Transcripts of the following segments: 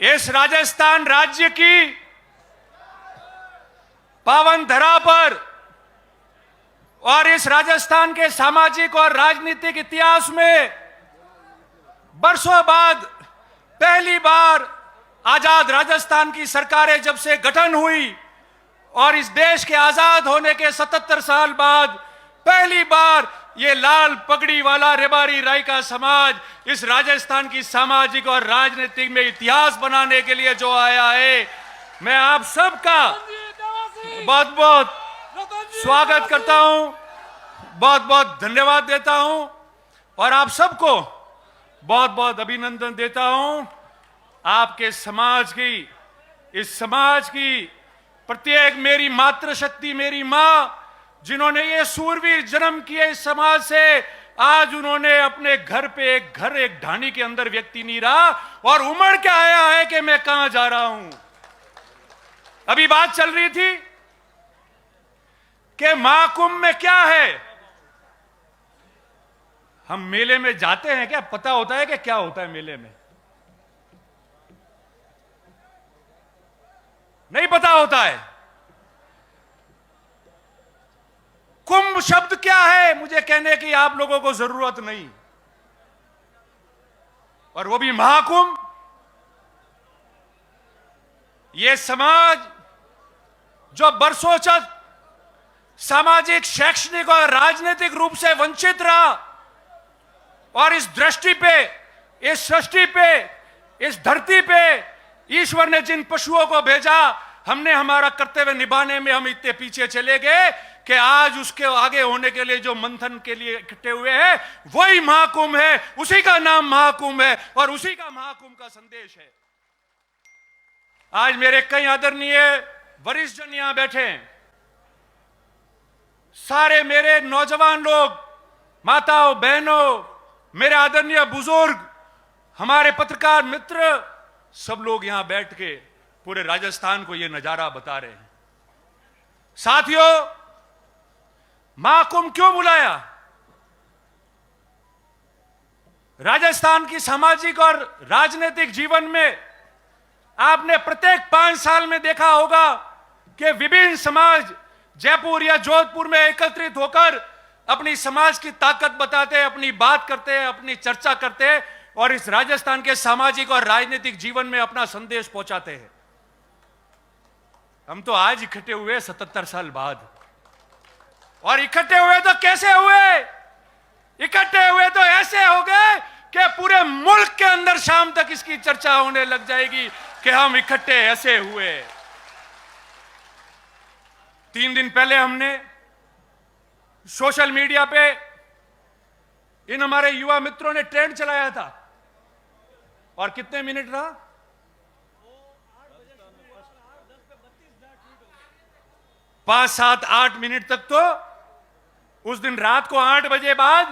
इस राजस्थान राज्य की पावन धरा पर और इस राजस्थान के सामाजिक और राजनीतिक इतिहास में बरसों बाद पहली बार आजाद राजस्थान की सरकारें जब से गठन हुई और इस देश के आजाद होने के 77 साल बाद पहली बार ये लाल पगड़ी वाला रेबारी राय का समाज इस राजस्थान की सामाजिक और राजनीतिक में इतिहास बनाने के लिए जो आया है, मैं आप सबका बहुत बहुत स्वागत करता हूं, बहुत बहुत धन्यवाद देता हूं और आप सबको बहुत बहुत अभिनंदन देता हूं। आपके समाज की, इस समाज की प्रत्येक मेरी मातृशक्ति, मेरी मां जिन्होंने ये सूरवीर जन्म किए इस समाज से, आज उन्होंने अपने घर पे एक ढाणी के अंदर व्यक्ति नहीं रहा और उमड़ के आया है कि मैं कहां जा रहा हूं। अभी बात चल रही थी कि महाकुंभ में क्या है। हम मेले में जाते हैं क्या? पता होता है कि क्या होता है मेले में? नहीं पता होता है। कुंभ शब्द क्या है मुझे कहने की आप लोगों को जरूरत नहीं, और वो भी महाकुंभ। ये समाज जो बरसों तक सामाजिक, शैक्षणिक और राजनीतिक रूप से वंचित रहा और इस दृष्टि पे, इस सृष्टि पे, इस धरती पे ईश्वर ने जिन पशुओं को भेजा, हमने हमारा कर्तव्य निभाने में हम इतने पीछे चले गए कि आज उसके आगे होने के लिए जो मंथन के लिए इकट्ठे हुए हैं वही महाकुंभ है। उसी का नाम महाकुंभ है और उसी का महाकुंभ का संदेश है। आज मेरे कई आदरणीय वरिष्ठ जन यहां बैठे हैं, सारे मेरे नौजवान लोग, माताओं, बहनों, मेरे आदरणीय बुजुर्ग, हमारे पत्रकार मित्र, सब लोग यहां बैठ के पूरे राजस्थान को यह नजारा बता रहे हैं। साथियों, महाकुंभ क्यों बुलाया? राजस्थान की सामाजिक और राजनीतिक जीवन में आपने प्रत्येक 5 साल में देखा होगा कि विभिन्न समाज जयपुर या जोधपुर में एकत्रित होकर अपनी समाज की ताकत बताते हैं, अपनी बात करते हैं, अपनी चर्चा करते हैं और इस राजस्थान के सामाजिक और राजनीतिक जीवन में अपना संदेश पहुंचाते हैं। हम तो आज इकट्ठे हुए 77 साल बाद, और इकट्ठे हुए तो कैसे हुए? इकट्ठे हुए तो ऐसे हो गए कि पूरे मुल्क के अंदर शाम तक इसकी चर्चा होने लग जाएगी कि हम इकट्ठे ऐसे हुए। 3 दिन पहले हमने सोशल मीडिया पे इन हमारे युवा मित्रों ने ट्रेंड चलाया था, और कितने मिनट रहा? 5, 7, 8 मिनट तक। तो उस दिन रात को 8 बजे बाद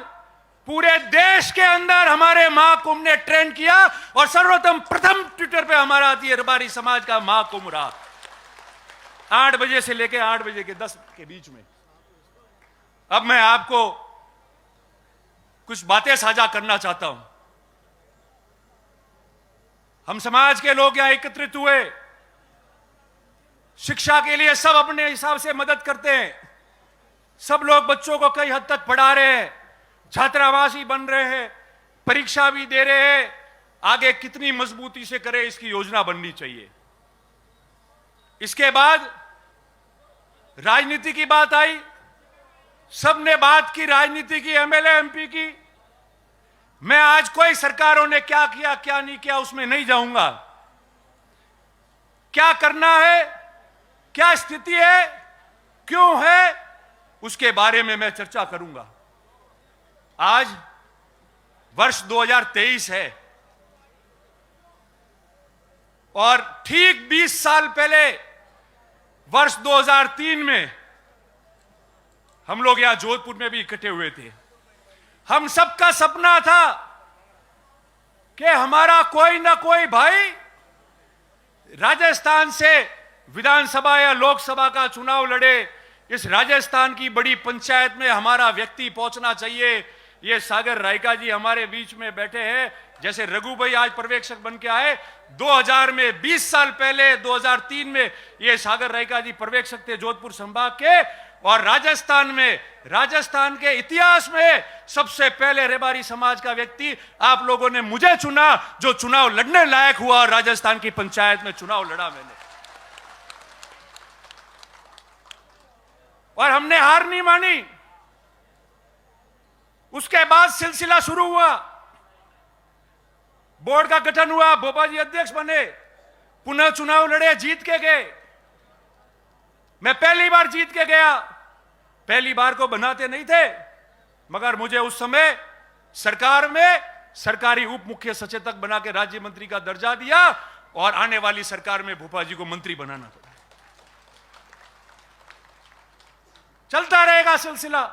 पूरे देश के अंदर हमारे महाकुंभ ने ट्रेंड किया और सर्वप्रथम प्रथम ट्विटर पे हमारा रेबारी समाज का महाकुंभ रहा, 8 बजे से लेकर 8 बजे के 10 के बीच में। अब मैं आपको कुछ बातें साझा करना चाहता हूं। हम समाज के लोग यहां एकत्रित हुए, शिक्षा के लिए सब अपने हिसाब से मदद करते हैं, सब लोग बच्चों को कई हद तक पढ़ा रहे हैं, छात्रावासी बन रहे हैं, परीक्षा भी दे रहे हैं। आगे कितनी मजबूती से करें इसकी योजना बननी चाहिए। इसके बाद राजनीति की बात आई, सबने बात की राजनीति की, एमएलए एमपी की। मैं आज कोई सरकारों ने क्या किया क्या नहीं किया उसमें नहीं जाऊंगा। क्या करना है, क्या स्थिति है, क्यों है, उसके बारे में मैं चर्चा करूंगा। आज वर्ष 2023 है और ठीक 20 साल पहले वर्ष 2003 में हम लोग यहां जोधपुर में भी इकट्ठे हुए थे। हम सबका सपना था कि हमारा कोई ना कोई भाई राजस्थान से विधानसभा या लोकसभा का चुनाव लड़े, इस राजस्थान की बड़ी पंचायत में हमारा व्यक्ति पहुंचना चाहिए। ये सागर रायका जी हमारे बीच में बैठे हैं, जैसे रघु भाई आज पर्यवेक्षक बन के आए, 2000 में 20 साल पहले 2003 में ये सागर रायका जी पर्यवेक्षक थे जोधपुर संभाग के, और राजस्थान के इतिहास में सबसे पहले रेबारी समाज का व्यक्ति आप लोगों ने मुझे चुना, जो चुनाव लड़ने लायक हुआ, और राजस्थान की पंचायत में चुनाव लड़ा मैंने, और हमने हार नहीं मानी। उसके बाद सिलसिला शुरू हुआ, बोर्ड का गठन हुआ, बोपा जी अध्यक्ष बने, पुनः चुनाव लड़े, जीत के गए। मैं पहली बार जीत के गया, पहली बार को बनाते नहीं थे, मगर मुझे उस समय सरकार में सरकारी उप मुख्य सचेतक बना के राज्य मंत्री का दर्जा दिया, और आने वाली सरकार में भोपा जी को मंत्री बनाना पड़ा। चलता रहेगा सिलसिला।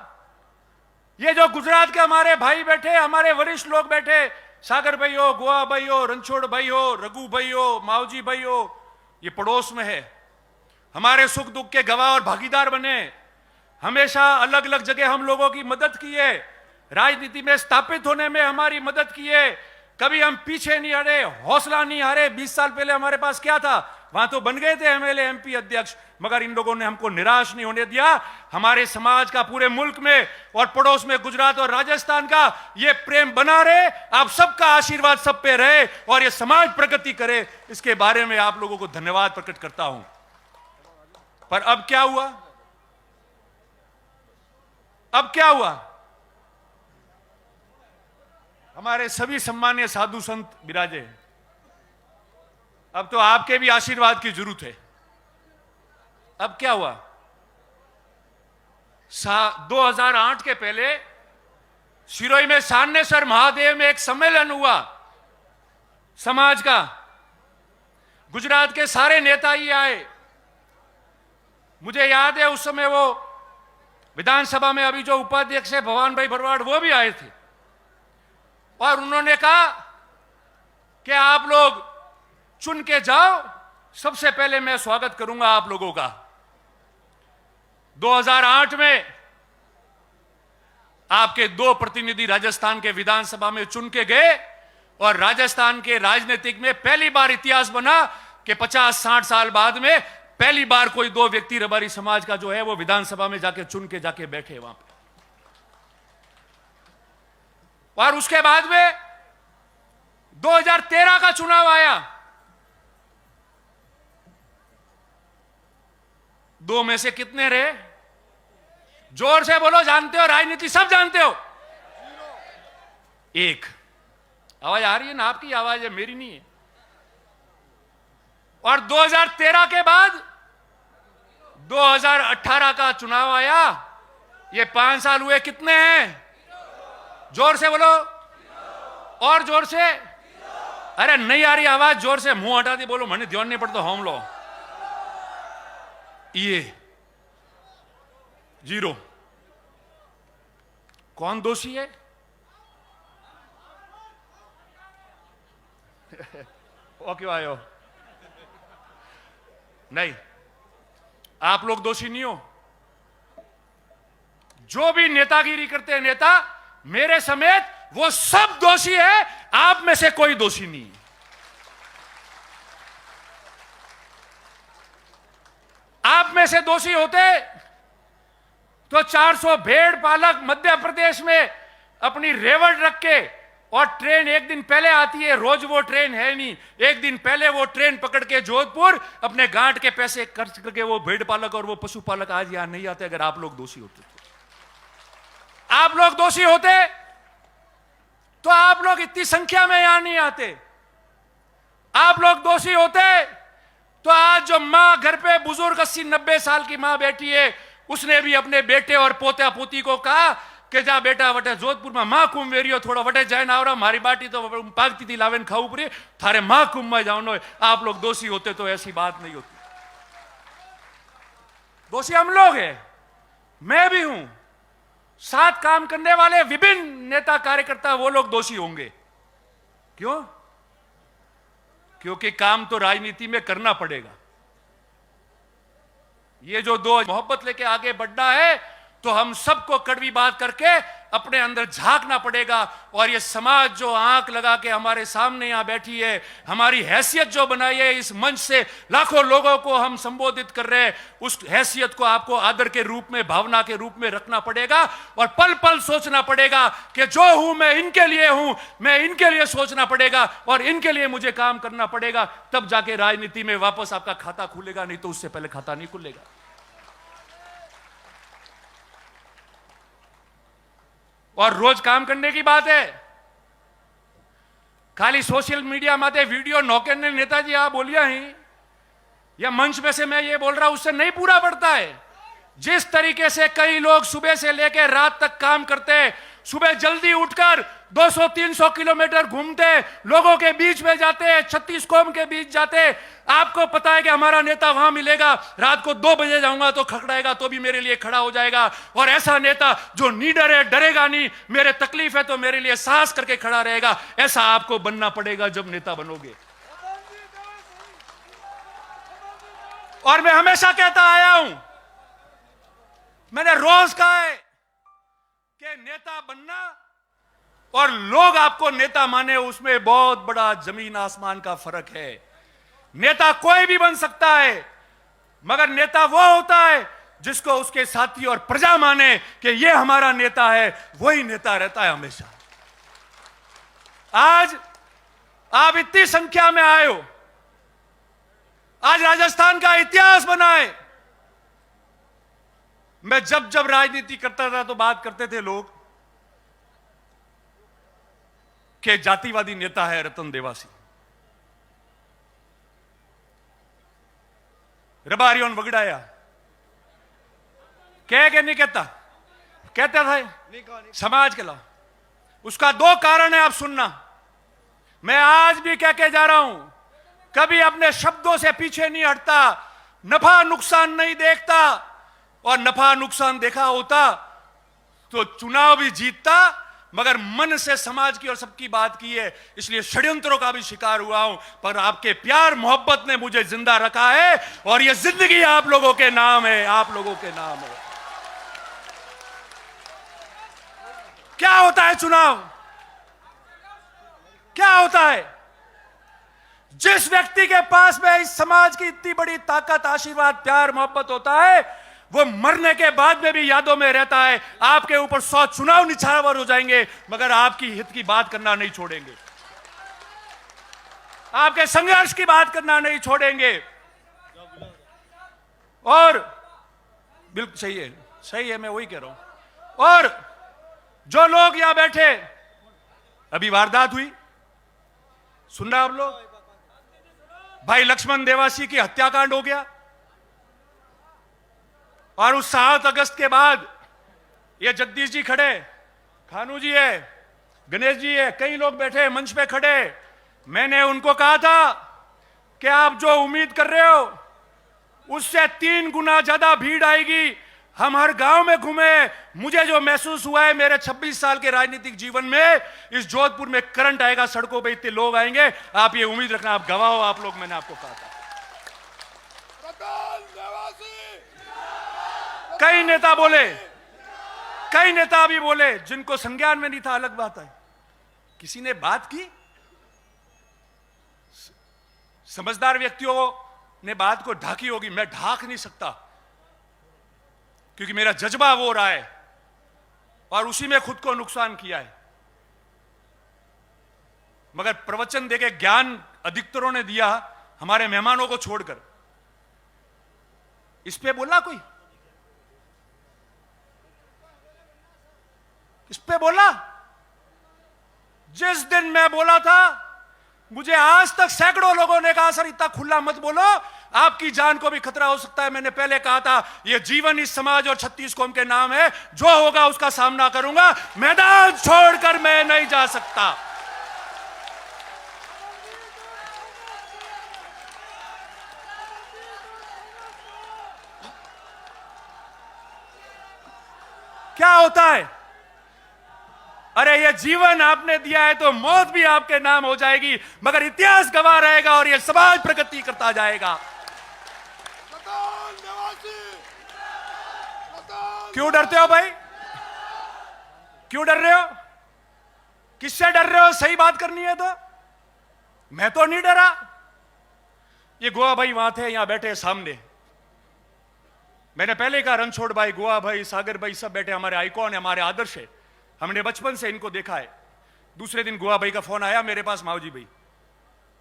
ये जो गुजरात के हमारे भाई बैठे, हमारे वरिष्ठ लोग बैठे, सागर भाई हो, गोवा भाई हो, रणछोड़ भाई हो, रघु भाई हो, मावजी भाई हो, ये पड़ोस में है, हमारे सुख दुख के गवाह और भागीदार बने, हमेशा अलग अलग जगह हम लोगों की मदद की है, राजनीति में स्थापित होने में हमारी मदद की है, कभी हम पीछे नहीं हटे, हौसला नहीं हारे। 20 साल पहले हमारे पास क्या था, वहां तो बन गए थे एमएलए एमपी अध्यक्ष, मगर इन लोगों ने हमको निराश नहीं होने दिया। हमारे समाज का पूरे मुल्क में और पड़ोस में गुजरात और राजस्थान का ये प्रेम बना रहे, आप सबका आशीर्वाद सब पे रहे, और ये समाज प्रगति करे, इसके बारे में आप लोगों को धन्यवाद प्रकट करता हूं। पर अब क्या हुआ, अब क्या हुआ, हमारे सभी सम्मानीय साधु संत विराजे हैं, अब तो आपके भी आशीर्वाद की जरूरत है। अब क्या हुआ, 2008 के पहले सिरोही में सान्नेसर महादेव में एक सम्मेलन हुआ समाज का, गुजरात के सारे नेता ही आए। मुझे याद है उस समय वो विधानसभा में अभी जो उपाध्यक्ष है भवान भाई भरवाड़, वो भी आए थे, और उन्होंने कहा कि आप लोग चुन के जाओ, सबसे पहले मैं स्वागत करूंगा आप लोगों का। 2008 में आपके 2 प्रतिनिधि राजस्थान के विधानसभा में चुन के गए, और राजस्थान के राजनीतिक में पहली बार इतिहास बना कि 50-60 साल बाद में पहली बार कोई 2 व्यक्ति रबारी समाज का जो है वो विधानसभा में जाके चुन के जाके बैठे वहां पे। और उसके बाद में 2013 का चुनाव आया, 2 में से कितने रहे, जोर से बोलो, जानते हो, राजनीति सब जानते हो। 1 आवाज आ रही है ना, आपकी आवाज है, मेरी नहीं है। और 2013 के बाद 2018 का चुनाव आया, ये 5 साल हुए, कितने हैं, जोर से बोलो, और जोर से, अरे नहीं आ रही आवाज, जोर से, मुंह हटा दी बोलो, मैंने ध्यान नहीं पड़ता, हम लो, ये 0। कौन दोषी है, वो क्यों आए हो, नहीं, आप लोग दोषी नहीं हो। जो भी नेतागिरी करते हैं नेता, मेरे समेत, वो सब दोषी है, आप में से कोई दोषी नहीं। आप में से दोषी होते तो 400 भेड़ पालक मध्य प्रदेश में अपनी रेवड़ रख के, और ट्रेन एक दिन पहले आती है, रोज वो ट्रेन है नहीं, एक दिन पहले वो ट्रेन पकड़ के जोधपुर अपने गांठ के पैसे खर्च करके वो भेड़ पालक और वो पशुपालक आज यहां नहीं आते, अगर आप लोग दोषी होते तो। आप लोग दोषी होते तो आप लोग इतनी संख्या में यहां नहीं आते। आप लोग दोषी होते तो आज जो मां घर पे बुजुर्ग 80-90 साल की मां बैठी है, उसने भी अपने बेटे और पोता पोती को कहा कि जा बेटा वटे जोधपुर में मां कुंभ वेरियो थोड़ा वटे जाए ना, मारी बाटी तो पागती थी लावेन खाऊ पड़ी, थारे मां कुंभ में जाओ नो। आप लोग दोषी होते तो ऐसी बात नहीं होती। दोषी हम लोग हैं, मैं भी हूं, साथ काम करने वाले विभिन्न नेता कार्यकर्ता, वो लोग दोषी होंगे। क्यों? क्योंकि काम तो राजनीति में करना पड़ेगा। ये जो 2 मोहब्बत लेके आगे बढ़ना है तो हम सबको कड़वी बात करके अपने अंदर झांकना पड़ेगा। और ये समाज जो आंख लगा के हमारे सामने यहां बैठी है, हमारी हैसियत जो बनाई है, इस मंच से लाखों लोगों को हम संबोधित कर रहे हैं, उस हैसियत को आपको आदर के रूप में, भावना के रूप में रखना पड़ेगा और पल पल सोचना पड़ेगा कि जो हूं मैं इनके लिए हूं, मैं इनके लिए सोचना पड़ेगा और इनके लिए मुझे काम करना पड़ेगा। तब जाके राजनीति में वापस आपका खाता खुलेगा, नहीं तो उससे पहले खाता नहीं खुलेगा। और रोज काम करने की बात है, खाली सोशल मीडिया माते वीडियो नौके ने नेताजी आप बोलिया ही या मंच में से मैं ये बोल रहा हूं, उससे नहीं पूरा पड़ता है। जिस तरीके से कई लोग सुबह से लेकर रात तक काम करते हैं, सुबह जल्दी उठकर 200-300 किलोमीटर घूमते, लोगों के बीच में जाते, 36 कौम के बीच जाते। आपको पता है कि हमारा नेता वहां मिलेगा, रात को 2 बजे जाऊंगा तो खड़खड़ाएगा तो भी मेरे लिए खड़ा हो जाएगा। और ऐसा नेता जो निडर है, डरेगा नहीं, मेरे तकलीफ है तो मेरे लिए साहस करके खड़ा रहेगा, ऐसा आपको बनना पड़ेगा जब नेता बनोगे। और मैं हमेशा कहता आया हूं, मैंने रोज कहा है कि नेता बनना और लोग आपको नेता माने, उसमें बहुत बड़ा जमीन आसमान का फर्क है। नेता कोई भी बन सकता है, मगर नेता वो होता है जिसको उसके साथी और प्रजा माने कि ये हमारा नेता है, वही नेता रहता है हमेशा। आज आप इतनी संख्या में आए हो, आज राजस्थान का इतिहास बना है। मैं जब जब राजनीति करता था तो बात करते थे लोग कि जातिवादी नेता है रतन देवासी, रबारियों वगड़ाया, कह के नहीं कहता, कहता था समाज के ला। उसका 2 कारण है, आप सुनना। मैं आज भी कह के जा रहा हूं, कभी अपने शब्दों से पीछे नहीं हटता, नफा नुकसान नहीं देखता। और नफा नुकसान देखा होता तो चुनाव भी जीतता, मगर मन से समाज की और सबकी बात की है, इसलिए षड्यंत्रों का भी शिकार हुआ हूं। पर आपके प्यार मोहब्बत ने मुझे जिंदा रखा है और यह जिंदगी आप लोगों के नाम है, आप लोगों के नाम है। क्या होता है चुनाव? क्या होता है? जिस व्यक्ति के पास में इस समाज की इतनी बड़ी ताकत, आशीर्वाद, प्यार, मोहब्बत होता है, वो मरने के बाद में भी यादों में रहता है। आपके ऊपर 100 चुनाव निछावर हो जाएंगे, मगर आपकी हित की बात करना नहीं छोड़ेंगे, आपके संघर्ष की बात करना नहीं छोड़ेंगे। और बिल्कुल सही है, सही है, मैं वही कह रहा हूं। और जो लोग यहां बैठे, अभी वारदात हुई, सुन रहे आप लोग, भाई लक्ष्मण देवासी की हत्याकांड हो गया, और उस 7 अगस्त के बाद ये जगदीश जी खड़े, खानू जी है, गणेश जी है, कई लोग बैठे मंच पे खड़े। मैंने उनको कहा था कि आप जो उम्मीद कर रहे हो उससे 3 गुना ज्यादा भीड़ आएगी। हम हर गांव में घूमे, मुझे जो महसूस हुआ है मेरे 26 साल के राजनीतिक जीवन में, इस जोधपुर में करंट आएगा, सड़कों पे इतने लोग आएंगे, आप ये उम्मीद रखना, आप गवाह हो आप लोग। मैंने आपको कहा था। कई नेता बोले, कई नेता भी बोले जिनको संज्ञान में नहीं था, अलग बात है। किसी ने बात की, समझदार व्यक्तियों ने बात को ढाकी होगी, मैं ढाक नहीं सकता क्योंकि मेरा जज्बा वो रहा है और उसी में खुद को नुकसान किया है। मगर प्रवचन देके ज्ञान अधिकतरों ने दिया, हमारे मेहमानों को छोड़कर। इस पे बोला कोई? इस पे बोला? जिस दिन मैं बोला था, मुझे आज तक सैकड़ों लोगों ने कहा सर इतना खुला मत बोलो, आपकी जान को भी खतरा हो सकता है। मैंने पहले कहा था यह जीवन इस समाज और 36 कौम के नाम है, जो होगा उसका सामना करूंगा, मैदान छोड़कर मैं नहीं जा सकता। क्या होता है? अरे ये जीवन आपने दिया है तो मौत भी आपके नाम हो जाएगी, मगर इतिहास गवाह रहेगा और ये समाज प्रगति करता जाएगा। क्यों डरते हो भाई? क्यों डर रहे हो? किससे डर रहे हो? सही बात करनी है तो। मैं तो नहीं डरा। ये गोवा भाई वहां थे, यहां बैठे सामने। मैंने पहले कहा रणछोड़ भाई, गोवा भाई, सागर भाई सब बैठे, हमारे आइकॉन है, हमारे आदर्श है। हमने बचपन से इनको देखा है। दूसरे दिन गोवा भाई का फोन आया मेरे पास, मावजी भाई,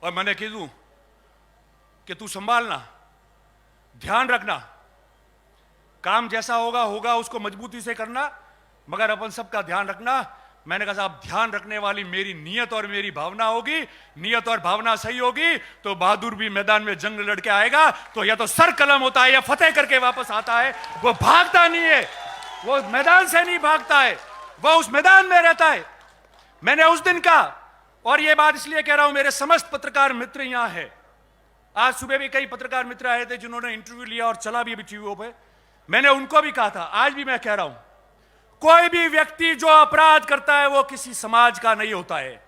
और मैंने कह कि तू संभालना, ध्यान रखना, काम जैसा होगा होगा, उसको मजबूती से करना, मगर अपन सबका ध्यान रखना। मैंने कहा साहब, ध्यान रखने वाली मेरी नीयत और मेरी भावना होगी। नीयत और भावना सही होगी तो बहादुर भी मैदान में जंग लड़के आएगा तो या तो सर कलम होता है या फतेह करके वापस आता है। वो भागता नहीं है, वो मैदान से नहीं भागता है, वो उस मैदान में रहता है। मैंने उस दिन कहा, और ये बात इसलिए कह रहा हूं, मेरे समस्त पत्रकार मित्र यहां है। आज सुबह भी कई पत्रकार मित्र आए थे जिन्होंने इंटरव्यू लिया और चला भी टीवी पे। मैंने उनको भी कहा था, आज भी मैं कह रहा हूं, कोई भी व्यक्ति जो अपराध करता है वो किसी समाज का नहीं होता है।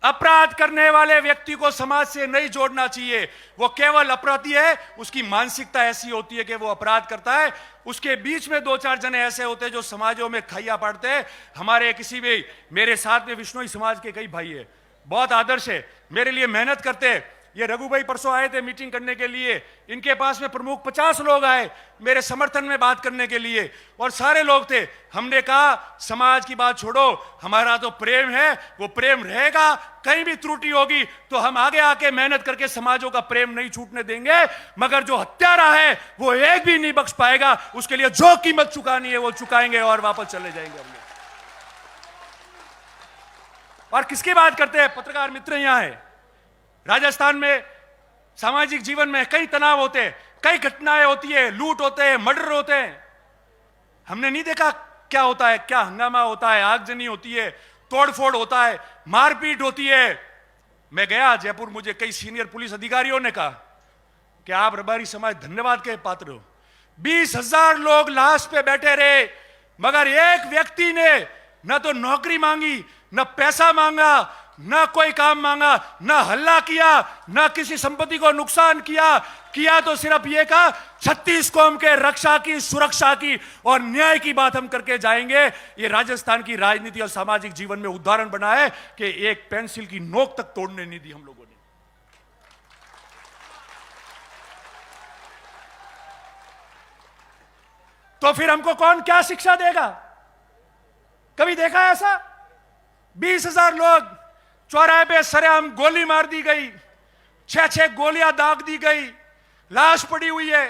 अपराध करने वाले व्यक्ति को समाज से नहीं जोड़ना चाहिए। वो केवल अपराधी है, उसकी मानसिकता ऐसी होती है कि वो अपराध करता है। उसके बीच में दो चार जने ऐसे होते हैं जो समाजों में खैया पाड़ते हैं। हमारे किसी भी, मेरे साथ में विष्णोई समाज के कई भाई है, बहुत आदर्श है, मेरे लिए मेहनत करते हैं। ये रघु भाई परसों आए थे मीटिंग करने के लिए, इनके पास में प्रमुख 50 लोग आए मेरे समर्थन में बात करने के लिए, और सारे लोग थे। हमने कहा समाज की बात छोड़ो, हमारा तो प्रेम है, वो प्रेम रहेगा। कहीं भी त्रुटि होगी तो हम आगे आके मेहनत करके समाजों का प्रेम नहीं छूटने देंगे, मगर जो हत्यारा है वो एक भी नहीं बख्श पाएगा। उसके लिए जो कीमत चुकानी है वो चुकाएंगे और वापस चले जाएंगे हम लोग। और किसकी बात करते हैं? पत्रकार मित्र यहां है। राजस्थान में सामाजिक जीवन में कई तनाव होते हैं, कई घटनाएं होती है, लूट होते हैं, मर्डर होते हैं। हमने नहीं देखा क्या होता है, क्या हंगामा होता है, आगजनी होती है, तोड़फोड़ होता है, मारपीट होती है। मैं गया जयपुर, मुझे कई सीनियर पुलिस अधिकारियों ने कहा कि आप रबारी समाज धन्यवाद के पात्र हो। 20,000 लोग लाश पे बैठे रहे, मगर एक व्यक्ति ने न तो नौकरी मांगी, न पैसा मांगा, ना कोई काम मांगा, ना हल्ला किया, ना किसी संपत्ति को नुकसान किया तो सिर्फ ये कहा 36 कौम के रक्षा की, सुरक्षा की और न्याय की बात हम करके जाएंगे। ये राजस्थान की राजनीति और सामाजिक जीवन में उदाहरण बना है कि एक पेंसिल की नोक तक तोड़ने नहीं दी हम लोगों ने। तो फिर हमको कौन क्या शिक्षा देगा? कभी देखा है ऐसा? 20,000 लोग चौराहे पे सरेआम गोली मार दी गई, 6-6 गोलियां दाग दी गई, लाश पड़ी हुई है।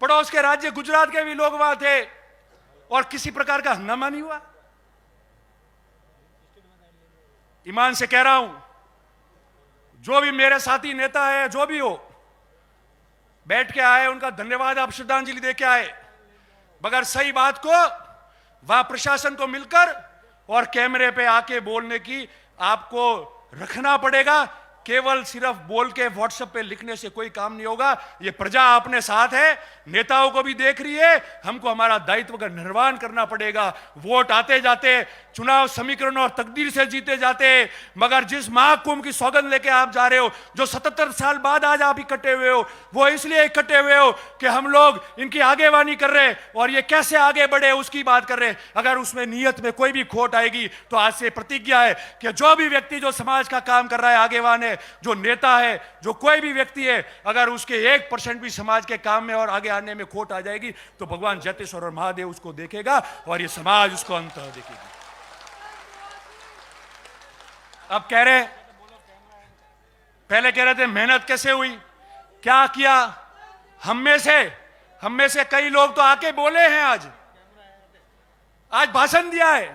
पड़ोस के राज्य गुजरात के भी लोग वहां थे और किसी प्रकार का हंगामा नहीं हुआ। ईमान से कह रहा हूं, जो भी मेरे साथी नेता है, जो भी हो, बैठ के आए, उनका धन्यवाद, आप श्रद्धांजलि दे के आए, मगर सही बात को वहां प्रशासन को मिलकर और कैमरे पे आके बोलने की आपको रखना पड़ेगा। केवल सिर्फ बोल के व्हाट्सएप पे लिखने से कोई काम नहीं होगा। ये प्रजा अपने साथ है, नेताओं को भी देख रही है, हमको हमारा दायित्व का निर्वहन करना पड़ेगा। वोट आते जाते, चुनाव समीकरण और तकदीर से जीते जाते, मगर जिस महाकुंभ की सौगंध लेके आप जा रहे हो, जो 77 साल बाद आज आप इकट्ठे हुए हो, वो इसलिए इकट्ठे हुए हो कि हम लोग इनकी आगेवानी कर रहे और ये कैसे आगे बढ़े उसकी बात कर रहे। अगर उसमें नीयत में कोई भी खोट आएगी तो आज से प्रतिज्ञा है कि जो भी व्यक्ति जो समाज का काम कर रहा है, आगेवान है, जो नेता है, जो कोई भी व्यक्ति है, अगर उसके 1% भी समाज के काम में और आगे आने में खोट आ जाएगी तो भगवान जटेश्वर और महादेव उसको देखेगा और ये समाज उसको अंत देखेगी। अब कह रहे, पहले कह रहे थे मेहनत कैसे हुई, क्या किया। हम में से कई लोग तो आके बोले हैं, आज भाषण दिया है,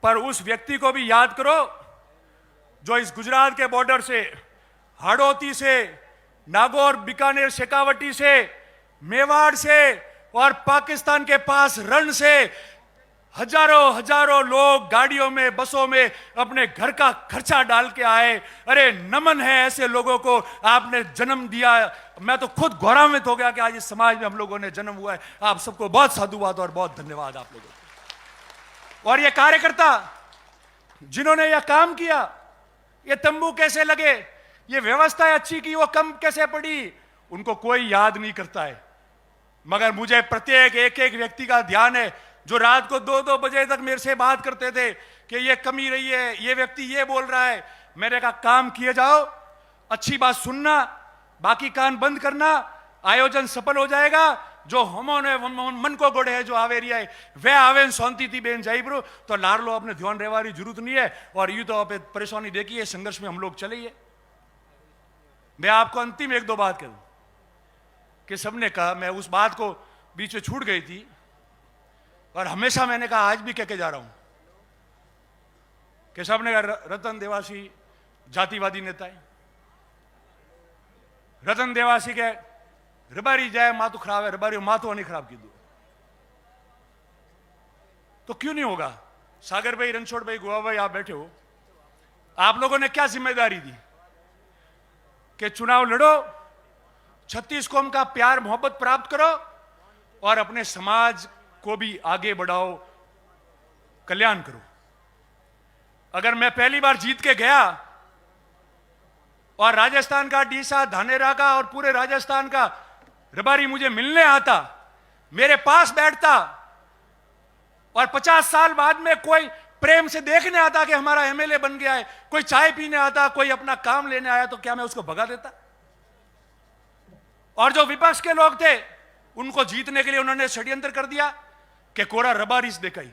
पर उस व्यक्ति को भी याद करो जो इस गुजरात के बॉर्डर से, हाड़ौती से, नागौर, बीकानेर, शेखावटी से, मेवाड़ से और पाकिस्तान के पास रण से हजारों लोग गाड़ियों में, बसों में अपने घर का खर्चा डाल के आए। अरे नमन है ऐसे लोगों को, आपने जन्म दिया। मैं तो खुद गौरवान्वित हो गया कि आज इस समाज में हम लोगों ने जन्म हुआ है। आप सबको बहुत साधुवाद और बहुत धन्यवाद आप लोगों को। और ये कार्यकर्ता जिन्होंने यह काम किया, ये तंबू कैसे लगे, ये व्यवस्था अच्छी की, वो कम कैसे पड़ी, उनको कोई याद नहीं करता है। मगर मुझे प्रत्येक एक एक व्यक्ति का ध्यान है जो रात को 2-2 बजे तक मेरे से बात करते थे कि ये कमी रही है, ये व्यक्ति ये बोल रहा है। मैंने कहा काम किए जाओ, अच्छी बात सुनना, बाकी कान बंद करना, आयोजन सफल हो जाएगा। जो हमोने मन को गोड़े है जो आवेरी है वह आवेन शांति थी बेन जाइब्रो तो लार लो अपने ध्यान रेवारी जरूरत नहीं है। और यू तो आप परेशानी देखिए, संघर्ष में हम लोग चले। मैं आपको अंतिम 1-2 बात करूं कि सबने कहा, मैं उस बात को बीच में छूट गई थी और हमेशा मैंने कहा, आज भी कह के जा रहा हूं कि सबने कहा रतन देवासी जातिवादी नेता है। रतन देवासी के रबारी जाए मातो खराब है, रबारी मातो नहीं खराब की दो तो क्यों नहीं होगा। सागर भाई, रणछोड़ भाई, गोवा भाई, आप बैठे हो, आप लोगों ने क्या जिम्मेदारी दी कि चुनाव लड़ो, 36 कौम का प्यार मोहब्बत प्राप्त करो और अपने समाज को भी आगे बढ़ाओ, कल्याण करो। अगर मैं पहली बार जीत के गया और राजस्थान का डीसा, धानेरा का और पूरे राजस्थान का रबारी मुझे मिलने आता, मेरे पास बैठता और 50 साल बाद में कोई प्रेम से देखने आता कि हमारा एमएलए बन गया है, कोई चाय पीने आता, कोई अपना काम लेने आया, तो क्या मैं उसको भगा देता? और जो विपक्ष के लोग थे उनको जीतने के लिए उन्होंने षड्यंत्र कर दिया कि कोरा रबारीस दिखाई।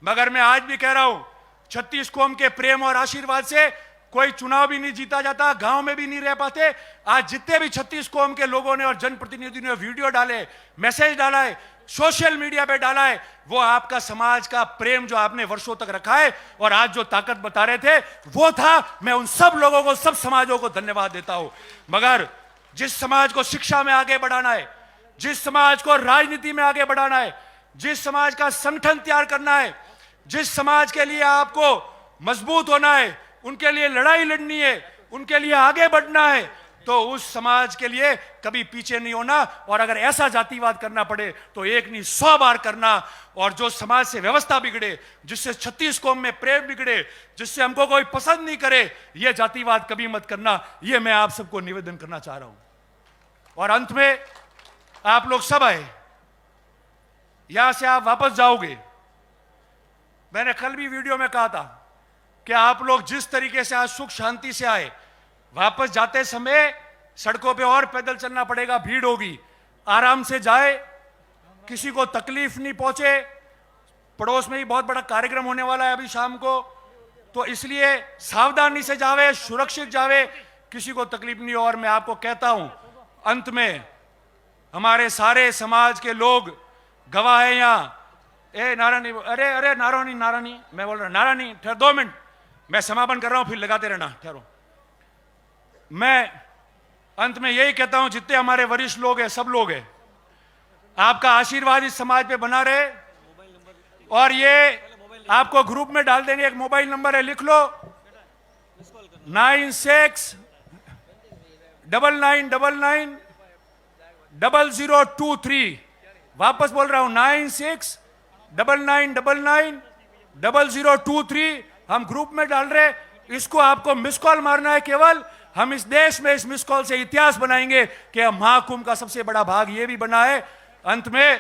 मगर मैं आज भी कह रहा हूं, 36 कौम के प्रेम और आशीर्वाद से कोई चुनाव भी नहीं जीता जाता, गांव में भी नहीं रह पाते। आज जितने भी 36 कौम के लोगों ने और जनप्रतिनिधियों ने वीडियो डाले, मैसेज डाला है, सोशल मीडिया पे डाला है, वो आपका समाज का प्रेम जो आपने वर्षों तक रखा है और आज जो ताकत बता रहे थे वो था। मैं उन सब लोगों को, सब समाजों को धन्यवाद देता हूं। मगर जिस समाज को शिक्षा में आगे बढ़ाना है, जिस समाज को राजनीति में आगे बढ़ाना है, जिस समाज का संगठन तैयार करना है, जिस समाज के लिए आपको मजबूत होना है, उनके लिए लड़ाई लड़नी है, उनके लिए आगे बढ़ना है, तो उस समाज के लिए कभी पीछे नहीं होना। और अगर ऐसा जातिवाद करना पड़े तो एक नहीं 100 बार करना। और जो समाज से व्यवस्था बिगड़े, जिससे 36 कौम में प्रेम बिगड़े, जिससे हमको कोई पसंद नहीं करे, यह जातिवाद कभी मत करना। यह मैं आप सबको निवेदन करना चाह रहा हूं। और अंत में आप लोग सब आए, यहां से आप वापस जाओगे। मैंने कल भी वीडियो में कहा था कि आप लोग जिस तरीके से आज सुख शांति से आए, वापस जाते समय सड़कों पे और पैदल चलना पड़ेगा, भीड़ होगी, आराम से जाए, किसी को तकलीफ नहीं पहुंचे। पड़ोस में ही बहुत बड़ा कार्यक्रम होने वाला है अभी शाम को, तो इसलिए सावधानी से जावे, सुरक्षित जावे, किसी को तकलीफ नहीं हो। और मैं आपको कहता हूं, अंत में हमारे सारे समाज के लोग गवाह है यहां। ए नारायणी, अरे अरे नारायणी, नारायणी मैं बोल रहा हूं, नारायणी ठहर 2 मिनट, मैं समापन कर रहा हूं, फिर लगाते रहना, ठहरो। मैं अंत में यही कहता हूं, जितने हमारे वरिष्ठ लोग हैं, सब लोग हैं, आपका आशीर्वाद इस समाज पे बना रहे। और ये आपको ग्रुप में डाल देंगे, एक मोबाइल नंबर है, लिख लो, 9699990023। वापस बोल रहा हूं, 9699990023। हम ग्रुप में डाल रहे, इसको आपको मिस कॉल मारना है केवल। हम इस देश में इस मिस कॉल से इतिहास बनाएंगे कि महाकुंभ का सबसे बड़ा भाग ये भी बना है। अंत में